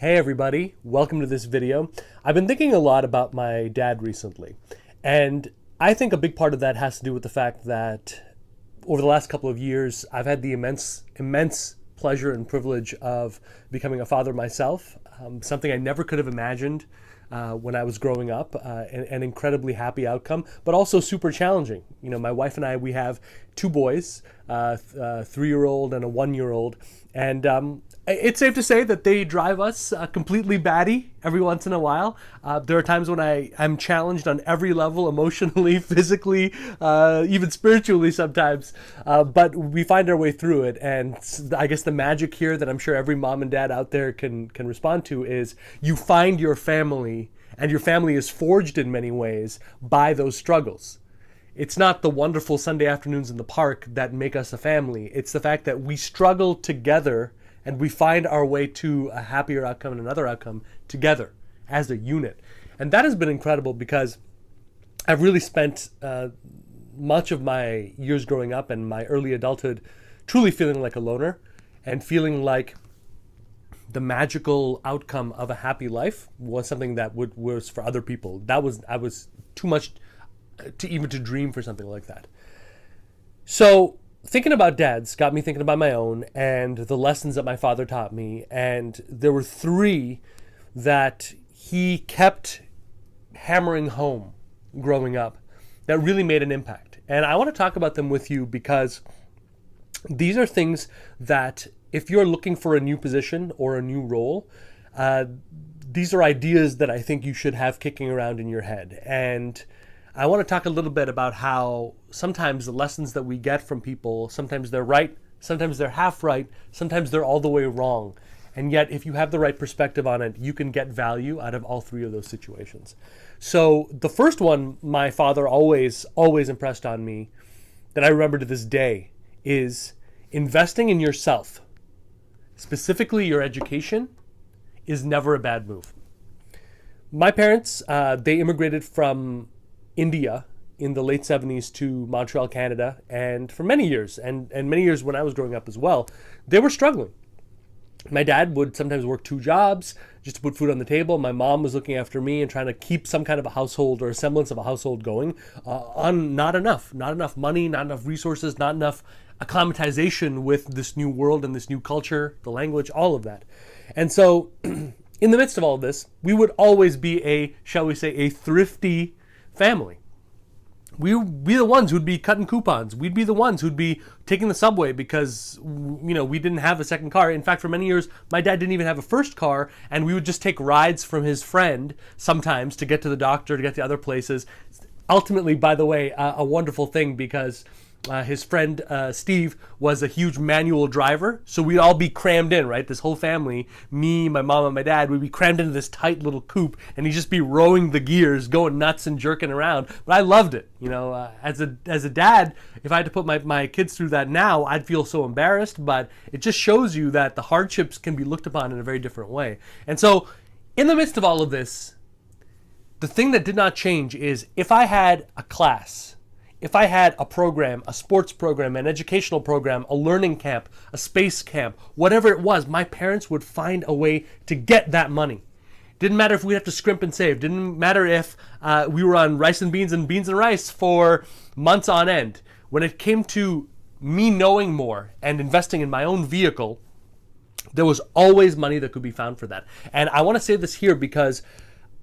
Hey everybody, welcome to this video. I've been thinking a lot about my dad recently, and I think a big part of that has to do with the fact that over the last couple of years, I've had the immense pleasure and privilege of becoming a father myself, something I never could have imagined when I was growing up, an incredibly happy outcome, but also super challenging. You know, my wife and I, we have two boys, a 3-year-old and a 1-year-old, and it's safe to say that they drive us completely batty every once in a while. There are times when I'm challenged on every level, emotionally, physically, even spiritually sometimes. But we find our way through it. And I guess the magic here that I'm sure every mom and dad out there can respond to is you find your family, and your family is forged in many ways by those struggles. It's not the wonderful Sunday afternoons in the park that make us a family. It's the fact that we struggle together and we find our way to a happier outcome and another outcome together as a unit. And that has been incredible because I've really spent much of my years growing up and my early adulthood truly feeling like a loner and feeling like the magical outcome of a happy life was something that was for other people. I was too much to even to dream for something like that. So thinking about dads got me thinking about my own and the lessons that my father taught me. And there were 3 that he kept hammering home growing up that really made an impact. And I want to talk about them with you because these are things that if you're looking for a new position or a new role, these are ideas that I think you should have kicking around in your head. And I want to talk a little bit about how sometimes the lessons that we get from people, sometimes they're right, sometimes they're half right, sometimes they're all the way wrong. And yet, if you have the right perspective on it, you can get value out of all 3 of those situations. So the first one my father always impressed on me that I remember to this day is investing in yourself, specifically your education, is never a bad move. My parents, they immigrated from India in the late 70s to Montreal, Canada, and for many years, and many years when I was growing up as well, they were struggling. My dad would sometimes work 2 jobs just to put food on the table. My mom was looking after me and trying to keep some kind of a household or a semblance of a household going on not enough money, not enough resources, not enough acclimatization with this new world and this new culture, the language, all of that. And so in the midst of all of this, we would always be shall we say, a thrifty family. We'd be the ones who'd be cutting coupons. We'd be the ones who'd be taking the subway because, we didn't have a second car. In fact, for many years, my dad didn't even have a first car, and we would just take rides from his friend sometimes to get to the doctor, to get to other places. Ultimately, by the way, a wonderful thing because his friend Steve was a huge manual driver, so we'd all be crammed in, right? This whole family, me, my mom, and my dad, we'd be crammed into this tight little coupe, and he'd just be rowing the gears, going nuts and jerking around. But I loved it, As a dad, if I had to put my kids through that now, I'd feel so embarrassed. But it just shows you that the hardships can be looked upon in a very different way. And so, in the midst of all of this, the thing that did not change is if I had a class. If I had a program, a sports program, an educational program, a learning camp, a space camp, whatever it was, my parents would find a way to get that money. Didn't matter if we'd have to scrimp and save. Didn't matter if we were on rice and beans rice for months on end. When it came to me knowing more and investing in my own vehicle, there was always money that could be found for that. And I want to say this here because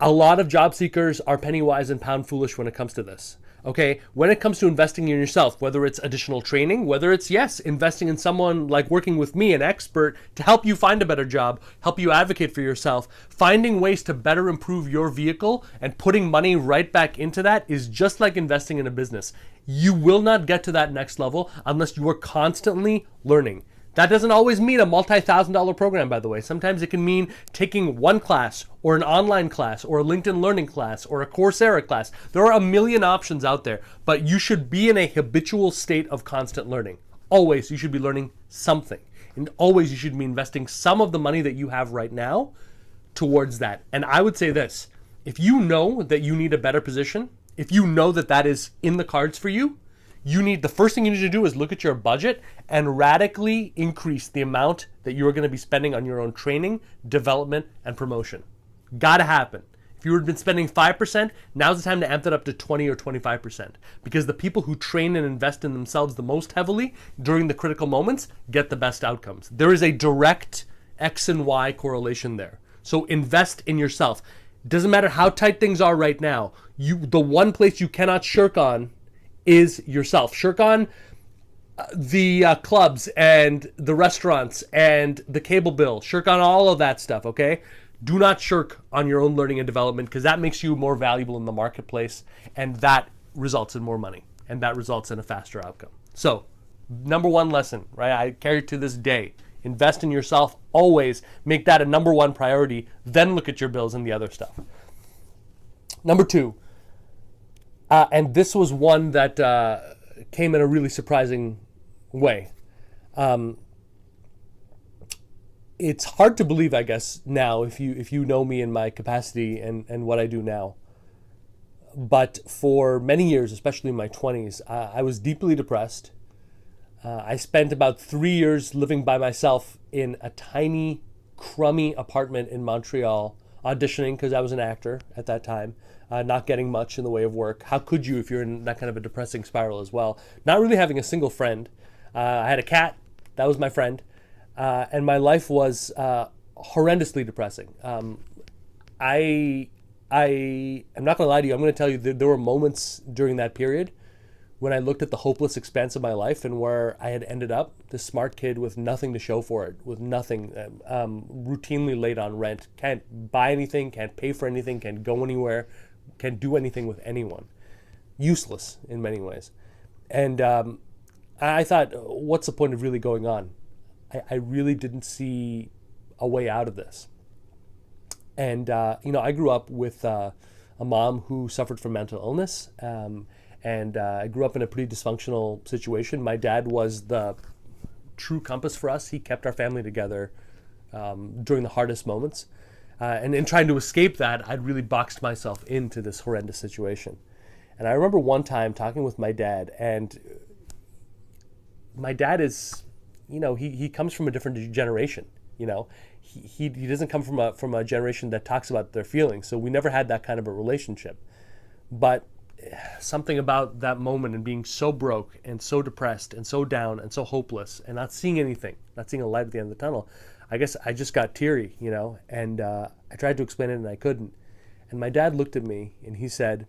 a lot of job seekers are penny wise and pound foolish when it comes to this. Okay, when it comes to investing in yourself, whether it's additional training, whether it's, yes, investing in someone like working with me, an expert, to help you find a better job, help you advocate for yourself, finding ways to better improve your vehicle and putting money right back into that is just like investing in a business. You will not get to that next level unless you are constantly learning. That doesn't always mean a multi-$1,000 program, by the way. Sometimes it can mean taking one class or an online class or a LinkedIn Learning class or a Coursera class. There are a million options out there, but you should be in a habitual state of constant learning. Always you should be learning something. And always you should be investing some of the money that you have right now towards that. And I would say this, if you know that you need a better position, if you know that that is in the cards for you, The first thing you need to do is look at your budget and radically increase the amount that you're going to be spending on your own training, development, and promotion. Gotta happen. If you had been spending 5%, now's the time to amp that up to 20 or 25%. Because the people who train and invest in themselves the most heavily during the critical moments get the best outcomes. There is a direct X and Y correlation there. So invest in yourself. Doesn't matter how tight things are right now. The one place you cannot shirk on is yourself. Shirk on the clubs and the restaurants and the cable bill. Shirk on all of that stuff, okay? Do not shirk on your own learning and development, because that makes you more valuable in the marketplace, and that results in more money, and that results in a faster outcome. So, number one lesson, right? I carry it to this day. Invest in yourself always. Make that a number one priority. Then look at your bills and the other stuff. Number two, and this was one that came in a really surprising way. It's hard to believe, I guess, now, if you know me in my capacity and what I do now. But for many years, especially in my 20s, I was deeply depressed. I spent about 3 years living by myself in a tiny, crummy apartment in Montreal, auditioning because I was an actor at that time, not getting much in the way of work. How could you if you're in that kind of a depressing spiral as well? Not really having a single friend. I had a cat. That was my friend. And my life was horrendously depressing. I'm not going to lie to you. I'm going to tell you that there were moments during that period when I looked at the hopeless expanse of my life and where I had ended up, this smart kid with nothing to show for it, with nothing, routinely late on rent, can't buy anything, can't pay for anything, can't go anywhere, can't do anything with anyone. Useless in many ways. And I thought, what's the point of really going on? I really didn't see a way out of this. And, I grew up with a mom who suffered from mental illness. And I grew up in a pretty dysfunctional situation. My dad was the true compass for us. He kept our family together during the hardest moments. And in trying to escape that, I'd really boxed myself into this horrendous situation. And I remember one time talking with my dad, and my dad is, he comes from a different generation. He doesn't come from a generation that talks about their feelings. So we never had that kind of a relationship. But something about that moment and being so broke and so depressed and so down and so hopeless and not seeing anything, not seeing a light at the end of the tunnel, I guess I just got teary, and I tried to explain it and I couldn't. And my dad looked at me and he said,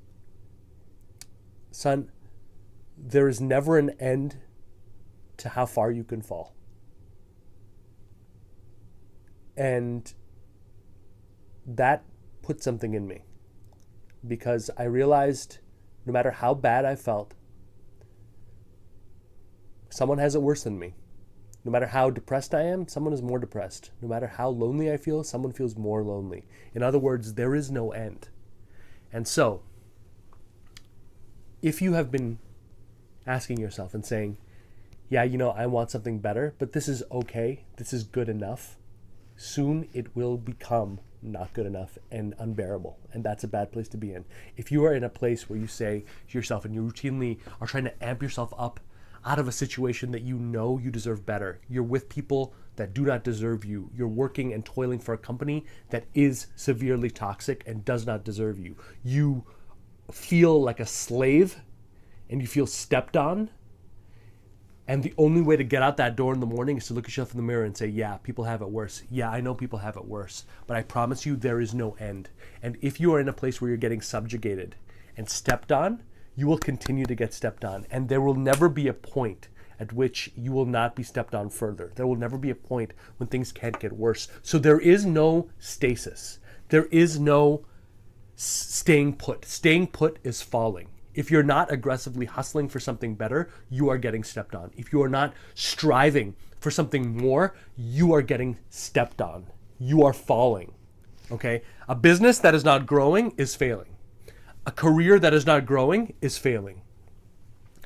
"Son, there is never an end to how far you can fall." And that put something in me, because I realized no matter how bad I felt, someone has it worse than me. No matter how depressed I am, someone is more depressed. No matter how lonely I feel, someone feels more lonely. In other words, there is no end. And so, if you have been asking yourself and saying, yeah, I want something better, but this is okay, this is good enough, soon it will become not good enough and unbearable, and that's a bad place to be in. If you are in a place where you say to yourself and you routinely are trying to amp yourself up out of a situation that you know you deserve better, you're with people that do not deserve you, you're working and toiling for a company that is severely toxic and does not deserve you, you feel like a slave and you feel stepped on, and the only way to get out that door in the morning is to look at yourself in the mirror and say, yeah, people have it worse. Yeah, I know people have it worse. But I promise you there is no end. And if you are in a place where you're getting subjugated and stepped on, you will continue to get stepped on. And there will never be a point at which you will not be stepped on further. There will never be a point when things can't get worse. So there is no stasis. There is no staying put. Staying put is falling. If you're not aggressively hustling for something better, you are getting stepped on. If you are not striving for something more, you are getting stepped on. You are falling, okay? A business that is not growing is failing. A career that is not growing is failing.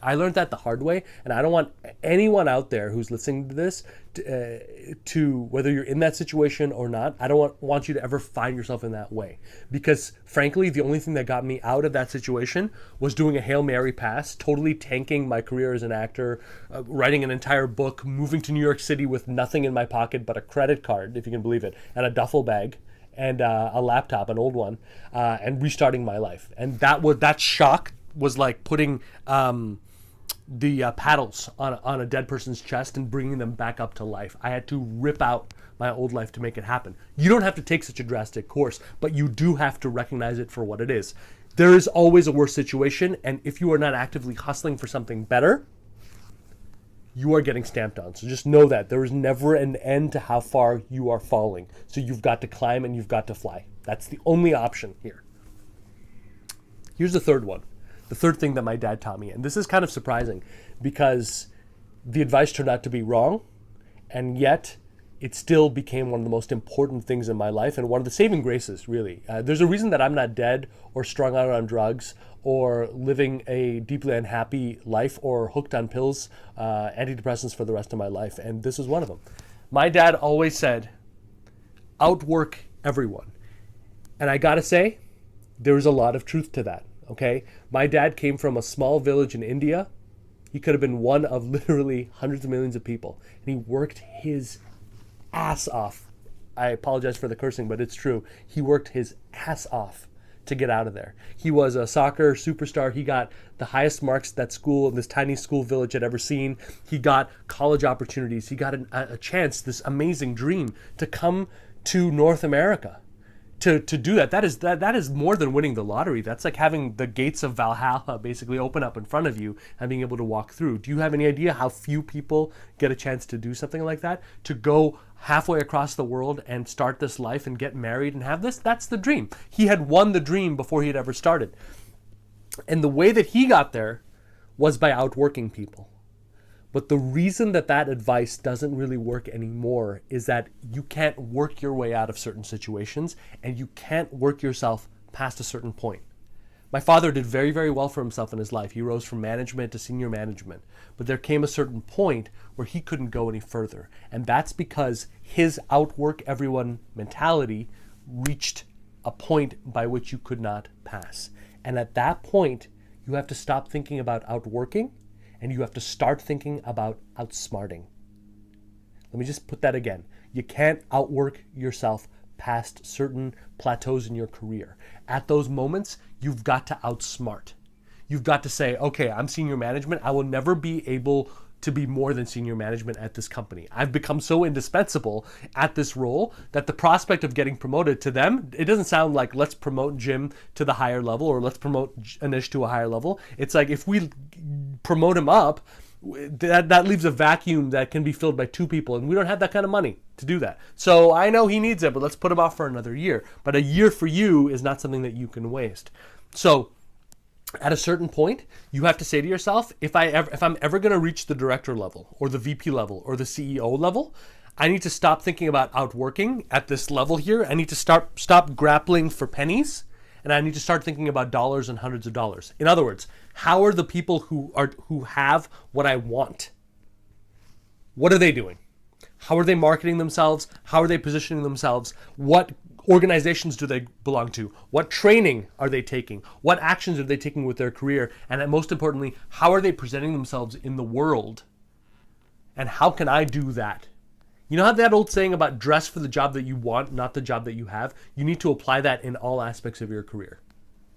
I learned that the hard way, and I don't want anyone out there who's listening to this to whether you're in that situation or not, I don't want you to ever find yourself in that way. Because frankly, the only thing that got me out of that situation was doing a Hail Mary pass, totally tanking my career as an actor, writing an entire book, moving to New York City with nothing in my pocket but a credit card, if you can believe it, and a duffel bag, and a laptop, an old one, and restarting my life. And that shock was like putting the paddles on a dead person's chest and bringing them back up to life. I had to rip out my old life to make it happen. You don't have to take such a drastic course, but you do have to recognize it for what it is. There is always a worse situation, and if you are not actively hustling for something better, you are getting stamped on. So just know that there is never an end to how far you are falling. So you've got to climb and you've got to fly. That's the only option here. Here's the third one. The third thing that my dad taught me, and this is kind of surprising because the advice turned out to be wrong, and yet it still became one of the most important things in my life and one of the saving graces, really. There's a reason that I'm not dead or strung out on drugs or living a deeply unhappy life or hooked on pills, antidepressants for the rest of my life, and this is one of them. My dad always said, outwork everyone. And I gotta say, there's a lot of truth to that. Okay, my dad came from a small village in India. He could have been one of literally hundreds of millions of people. And he worked his ass off. I apologize for the cursing, but it's true. He worked his ass off to get out of there. He was a soccer superstar. He got the highest marks that school in this tiny school village had ever seen. He got college opportunities. He got a chance, this amazing dream to come to North America. To do that is more than winning the lottery. That's like having the gates of Valhalla basically open up in front of you and being able to walk through. Do you have any idea how few people get a chance to do something like that? To go halfway across the world and start this life and get married and have this? That's the dream. He had won the dream before he had ever started. And the way that he got there was by outworking people. But the reason that advice doesn't really work anymore is that you can't work your way out of certain situations and you can't work yourself past a certain point. My father did very, very well for himself in his life. He rose from management to senior management. But there came a certain point where he couldn't go any further. And that's because his outwork everyone mentality reached a point by which you could not pass. And at that point, you have to stop thinking about outworking and you have to start thinking about outsmarting. Let me just put that again. You can't outwork yourself past certain plateaus in your career. At those moments, you've got to outsmart. You've got to say, okay, I'm senior management. I will never be able to be more than senior management at this company. I've become so indispensable at this role that the prospect of getting promoted to them, it doesn't sound like let's promote Jim to the higher level or let's promote Anish to a higher level. It's like if we promote him up, that leaves a vacuum that can be filled by two people, and we don't have that kind of money to do that. So I know he needs it, but let's put him off for another year. But a year for you is not something that you can waste. So at a certain point, you have to say to yourself, if I'm ever going to reach the director level or the VP level or the CEO level, I need to stop thinking about outworking at this level here. I need to stop grappling for pennies, and I need to start thinking about dollars and hundreds of dollars. In other words, how are the people who have what I want? What are they doing? How are they marketing themselves? How are they positioning themselves? What organizations do they belong to? What training are they taking? What actions are they taking with their career? And most importantly, how are they presenting themselves in the world? And how can I do that? You know how that old saying about dress for the job that you want, not the job that you have? You need to apply that in all aspects of your career.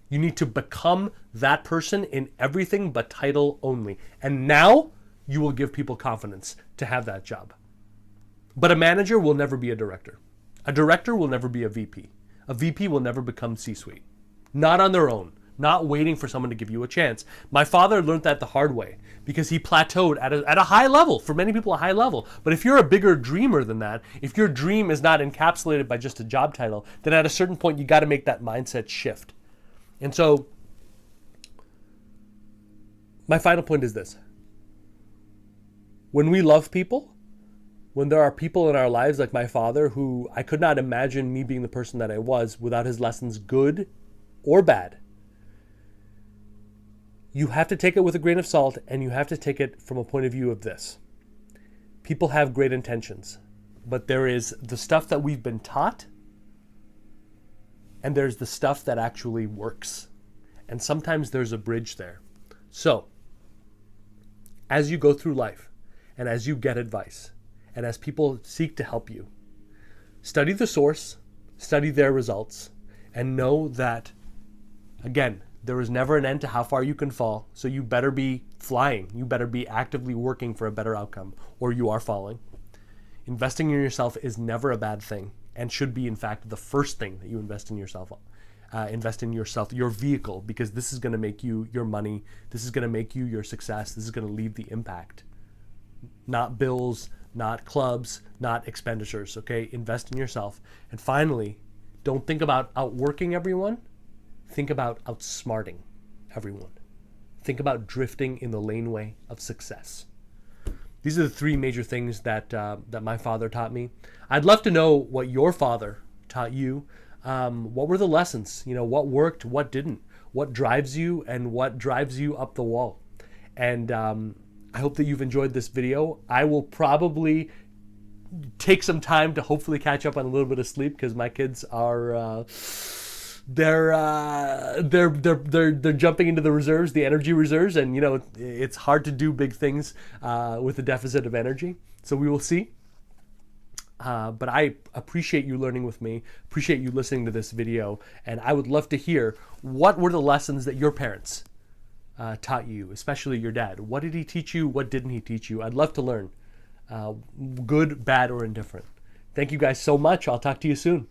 You need to become that person in everything but title only. And now you will give people confidence to have that job. But a manager will never be a director. A director will never be a VP. A VP will never become C-suite. Not on their own. Not waiting for someone to give you a chance. My father learned that the hard way because he plateaued at a high level. For many people, a high level. But if you're a bigger dreamer than that, if your dream is not encapsulated by just a job title, then at a certain point, you got to make that mindset shift. And so my final point is this. When we love people, when there are people in our lives like my father who I could not imagine me being the person that I was without his lessons, good or bad, You have to take it with a grain of salt, and you have to take it from a point of view of this. People have great intentions, but there is the stuff that we've been taught, and there's the stuff that actually works. And sometimes there's a bridge there. So, as you go through life, and as you get advice, and as people seek to help you, study the source, study their results, and know that, again, there is never an end to how far you can fall, so you better be flying. You better be actively working for a better outcome, or you are falling. Investing in yourself is never a bad thing, and should be, in fact, the first thing that you invest in yourself. Invest in yourself, your vehicle, because this is going to make you your money. This is going to make you your success. This is going to leave the impact. Not bills, not clubs, not expenditures, okay? Invest in yourself. And finally, don't think about outworking everyone. Think about outsmarting everyone. Think about drifting in the laneway of success. These are the three major things that my father taught me. I'd love to know what your father taught you. What were the lessons? What worked, what didn't? What drives you and what drives you up the wall? And I hope that you've enjoyed this video. I will probably take some time to hopefully catch up on a little bit of sleep, because my kids are they're jumping into the reserves, the energy reserves, and it's hard to do big things with a deficit of energy. So we will see. But I appreciate you learning with me, appreciate you listening to this video, and I would love to hear what were the lessons that your parents taught you, especially your dad. What did he teach you? What didn't he teach you? I'd love to learn, good, bad, or indifferent. Thank you guys so much. I'll talk to you soon.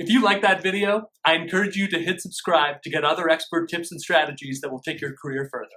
If you like that video, I encourage you to hit subscribe to get other expert tips and strategies that will take your career further.